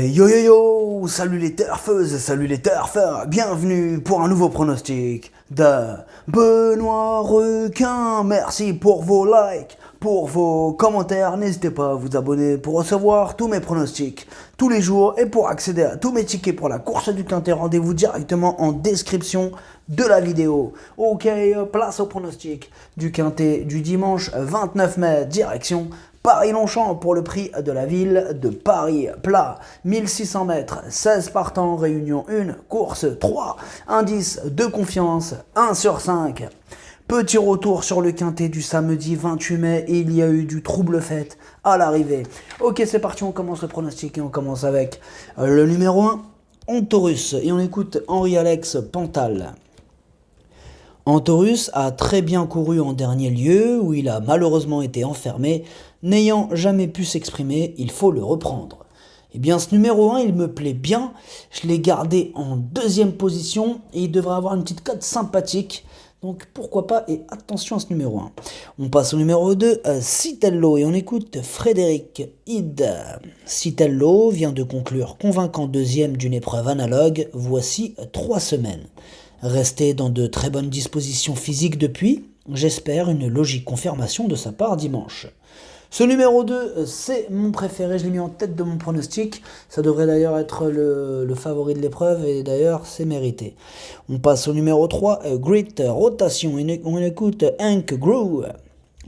Yo yo yo, salut les turfeuses, salut les turfeurs, bienvenue pour un nouveau pronostic de Benoît Requin. Merci pour vos likes, pour vos commentaires, n'hésitez pas à vous abonner pour recevoir tous mes pronostics tous les jours et pour accéder à tous mes tickets pour la course du Quintet, rendez-vous directement en description de la vidéo. Ok, place au pronostic du Quintet du dimanche 29 mai, direction Paris-Longchamp pour le prix de la ville de Paris. Plat, 1600 mètres, 16 partants, réunion 1, course 3, indice de confiance 1 sur 5. Petit retour sur le Quintet du samedi 28 mai, et il y a eu du trouble fête à l'arrivée. Ok, c'est parti, on commence le pronostic et on commence avec le numéro 1, Antorus, et on écoute Henri-Alex Pantal. Antorus a très bien couru en dernier lieu, où il a malheureusement été enfermé. N'ayant jamais pu s'exprimer, il faut le reprendre. Eh bien, ce numéro 1, il me plaît bien. Je l'ai gardé en deuxième position et il devrait avoir une petite cote sympathique. Donc, pourquoi pas, et attention à ce numéro 1. On passe au numéro 2, Citello, et on écoute Frédéric Hide. Citello vient de conclure convaincant deuxième d'une épreuve analogue, voici 3 semaines. Resté dans de très bonnes dispositions physiques depuis, j'espère une logique confirmation de sa part dimanche. Ce numéro 2, c'est mon préféré, je l'ai mis en tête de mon pronostic. Ça devrait d'ailleurs être le favori de l'épreuve et d'ailleurs c'est mérité. On passe au numéro 3, Great Rotation. On écoute Hank Grew.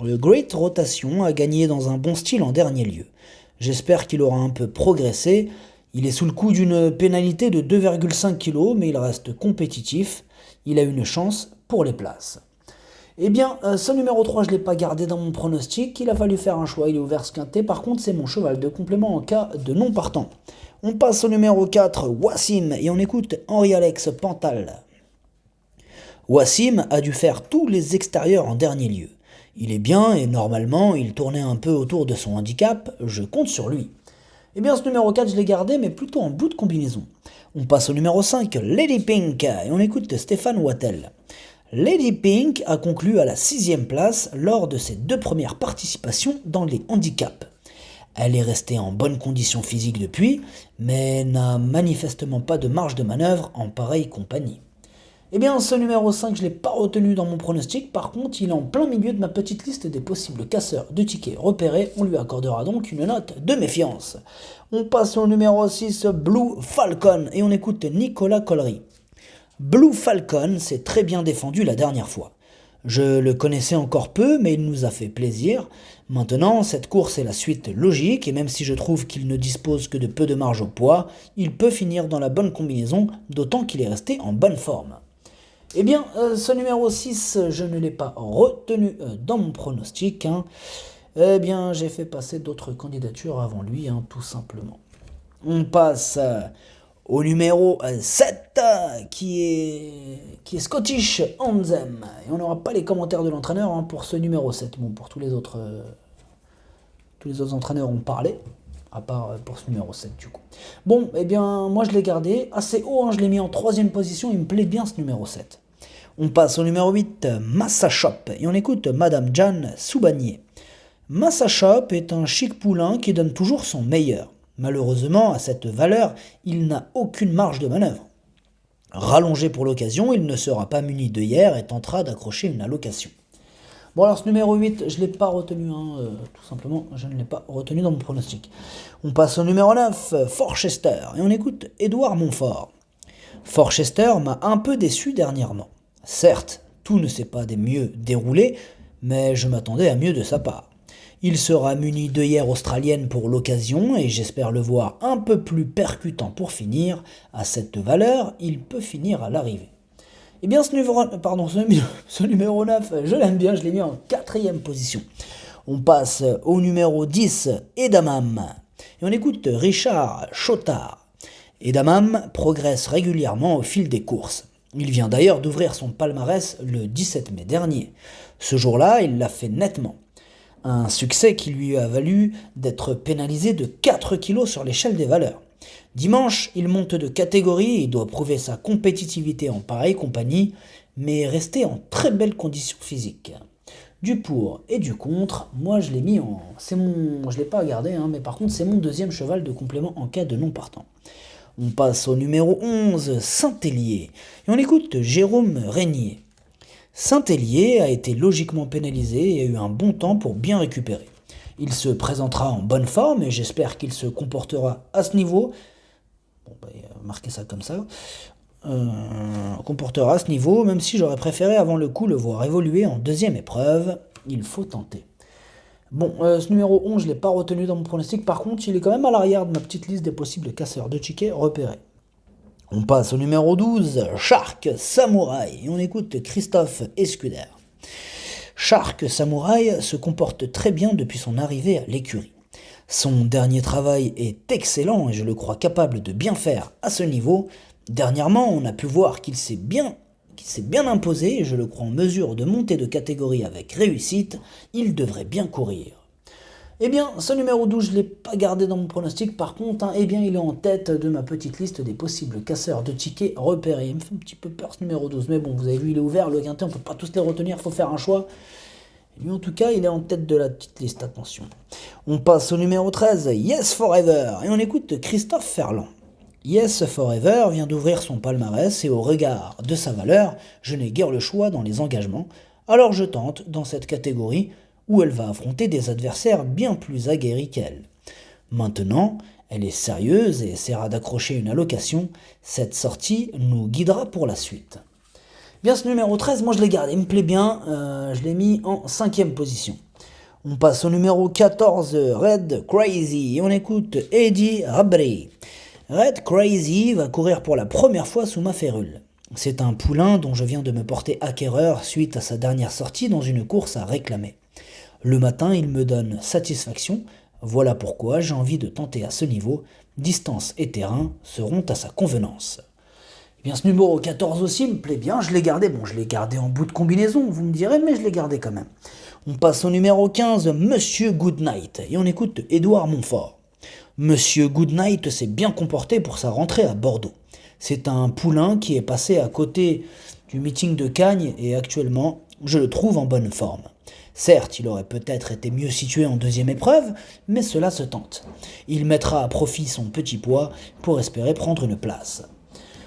Le Great Rotation a gagné dans un bon style en dernier lieu. J'espère qu'il aura un peu progressé. Il est sous le coup d'une pénalité de 2,5 kg, mais il reste compétitif. Il a une chance pour les places. Eh bien, ce numéro 3, je ne l'ai pas gardé dans mon pronostic. Il a fallu faire un choix, il est ouvert ce Quintet. Par contre, c'est mon cheval de complément en cas de non partant. On passe au numéro 4, Wassim, et on écoute Henri-Alex Pantal. Wassim a dû faire tous les extérieurs en dernier lieu. Il est bien et normalement, il tournait un peu autour de son handicap. Je compte sur lui. Eh bien, ce numéro 4, je l'ai gardé, mais plutôt en bout de combinaison. On passe au numéro 5, Lady Pink, et on écoute Stéphane Wattel. Lady Pink a conclu à la 6e place lors de ses 2 premières participations dans les handicaps. Elle est restée en bonne condition physique depuis, mais n'a manifestement pas de marge de manœuvre en pareille compagnie. Eh bien, ce numéro 5, je ne l'ai pas retenu dans mon pronostic, par contre, il est en plein milieu de ma petite liste des possibles casseurs de tickets repérés, on lui accordera donc une note de méfiance. On passe au numéro 6, Blue Falcon, et on écoute Nicolas Collery. Blue Falcon s'est très bien défendu la dernière fois. Je le connaissais encore peu, mais il nous a fait plaisir. Maintenant, cette course est la suite logique, et même si je trouve qu'il ne dispose que de peu de marge au poids, il peut finir dans la bonne combinaison, d'autant qu'il est resté en bonne forme. Eh bien, ce numéro 6, je ne l'ai pas retenu dans mon pronostic. Eh bien, j'ai fait passer d'autres candidatures avant lui, tout simplement. On passe au numéro 7, qui est Scottish Anthem. Et on n'aura pas les commentaires de l'entraîneur pour ce numéro 7. Bon, pour tous les autres entraîneurs ont parlé, à part pour ce numéro 7 du coup. Bon, eh bien, moi je l'ai gardé assez haut, je l'ai mis en 3e position, il me plaît bien ce numéro 7. On passe au numéro 8, Massa Shop, et on écoute Madame Jeanne Soubanier. Massa Shop est un chic poulain qui donne toujours son meilleur. Malheureusement, à cette valeur, il n'a aucune marge de manœuvre. Rallongé pour l'occasion, il ne sera pas muni d'œillères et tentera d'accrocher une allocation. Bon alors ce numéro 8, je ne l'ai pas retenu, tout simplement, je ne l'ai pas retenu dans mon pronostic. On passe au numéro 9, Forchester, et on écoute Édouard Montfort. Forchester m'a un peu déçu dernièrement. Certes, tout ne s'est pas des mieux déroulé, mais je m'attendais à mieux de sa part. Il sera muni d'œillères australiennes pour l'occasion et j'espère le voir un peu plus percutant pour finir. À cette valeur, il peut finir à l'arrivée. Eh bien, ce numéro 9, je l'aime bien, je l'ai mis en 4e position. On passe au numéro 10, Edamam. Et on écoute Richard Chotard. Edamam progresse régulièrement au fil des courses. Il vient d'ailleurs d'ouvrir son palmarès le 17 mai dernier. Ce jour-là, il l'a fait nettement. Un succès qui lui a valu d'être pénalisé de 4 kg sur l'échelle des valeurs. Dimanche, il monte de catégorie et doit prouver sa compétitivité en pareille compagnie, mais rester en très belle condition physique. du pour et du contre. Moi, je l'ai mis en... Je l'ai pas gardé, hein, mais par contre, c'est mon deuxième cheval de complément en cas de non partant. On passe au numéro 11, Saint-Hélier. Et on écoute Jérôme Régnier. Saint-Hélier a été logiquement pénalisé et a eu un bon temps pour bien récupérer. Il se présentera en bonne forme et j'espère qu'il se comportera à ce niveau. Bon, marquez ça comme ça. Comportera à ce niveau, même si j'aurais préféré avant le coup le voir évoluer en deuxième épreuve. Il faut tenter. Bon, ce numéro 11, je ne l'ai pas retenu dans mon pronostic. Par contre, il est quand même à l'arrière de ma petite liste des possibles casseurs de tickets repérés. On passe au numéro 12, Shark Samouraï. Et on écoute Christophe Escuder. Shark Samouraï se comporte très bien depuis son arrivée à l'écurie. Son dernier travail est excellent et je le crois capable de bien faire à ce niveau. Dernièrement, on a pu voir qu'il s'est bien imposé et je le crois en mesure de monter de catégorie avec réussite. Il devrait bien courir. Eh bien, ce numéro 12, je ne l'ai pas gardé dans mon pronostic. Par contre, il est en tête de ma petite liste des possibles casseurs de tickets repérés. Il me fait un petit peu peur ce numéro 12. Mais bon, vous avez vu, il est ouvert. Le quintet, on ne peut pas tous les retenir. Il faut faire un choix. Et lui, en tout cas, il est en tête de la petite liste. Attention. On passe au numéro 13, Yes Forever. Et on écoute Christophe Ferland. Yes Forever vient d'ouvrir son palmarès et au regard de sa valeur, je n'ai guère le choix dans les engagements. Alors je tente dans cette catégorie où elle va affronter des adversaires bien plus aguerris qu'elle. Maintenant, elle est sérieuse et essaiera d'accrocher une allocation. Cette sortie nous guidera pour la suite. Bien, ce numéro 13, moi je l'ai gardé, il me plaît bien, je l'ai mis en 5e position. On passe au numéro 14, Red Crazy, et on écoute Eddie Rabry. Red Crazy va courir pour la première fois sous ma férule. C'est un poulain dont je viens de me porter acquéreur suite à sa dernière sortie dans une course à réclamer. Le matin, il me donne satisfaction, voilà pourquoi j'ai envie de tenter à ce niveau. Distance et terrain seront à sa convenance. Eh bien, ce numéro 14 aussi me plaît bien, je l'ai gardé. Bon, je l'ai gardé en bout de combinaison, vous me direz, mais je l'ai gardé quand même. On passe au numéro 15, Monsieur Goodnight, et on écoute Édouard Montfort. Monsieur Goodnight s'est bien comporté pour sa rentrée à Bordeaux. C'est un poulain qui est passé à côté du meeting de Cagnes et actuellement, je le trouve en bonne forme. Certes, il aurait peut-être été mieux situé en deuxième épreuve, mais cela se tente. Il mettra à profit son petit poids pour espérer prendre une place.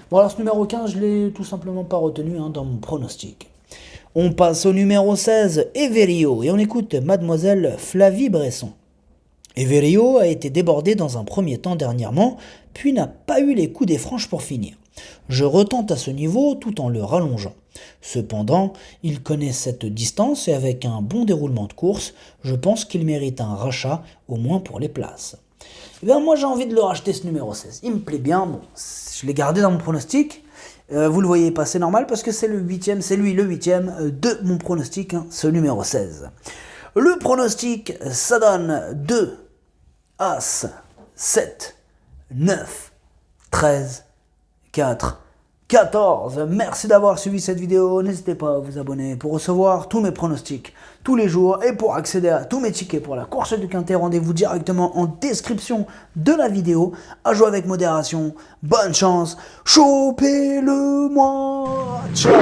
Bon, alors ce numéro 15, je l'ai tout simplement pas retenu dans mon pronostic. On passe au numéro 16, Everio, et on écoute Mademoiselle Flavie Bresson. Everio a été débordé dans un premier temps dernièrement, puis n'a pas eu les coups des franches pour finir. Je retente à ce niveau tout en le rallongeant. Cependant, il connaît cette distance et avec un bon déroulement de course, je pense qu'il mérite un rachat, au moins pour les places. Eh bien, moi j'ai envie de le racheter ce numéro 16. Il me plaît bien, bon, je l'ai gardé dans mon pronostic. Vous le voyez pas, c'est normal parce que c'est le 8e, c'est lui le 8e de mon pronostic, ce numéro 16. Le pronostic, ça donne 2, As, 7, 9, 13, 4, 14. Merci d'avoir suivi cette vidéo. N'hésitez pas à vous abonner pour recevoir tous mes pronostics tous les jours et pour accéder à tous mes tickets pour la course du quintet. Rendez-vous directement en description de la vidéo. À jouer avec modération. Bonne chance. Chopez-le-moi. Ciao.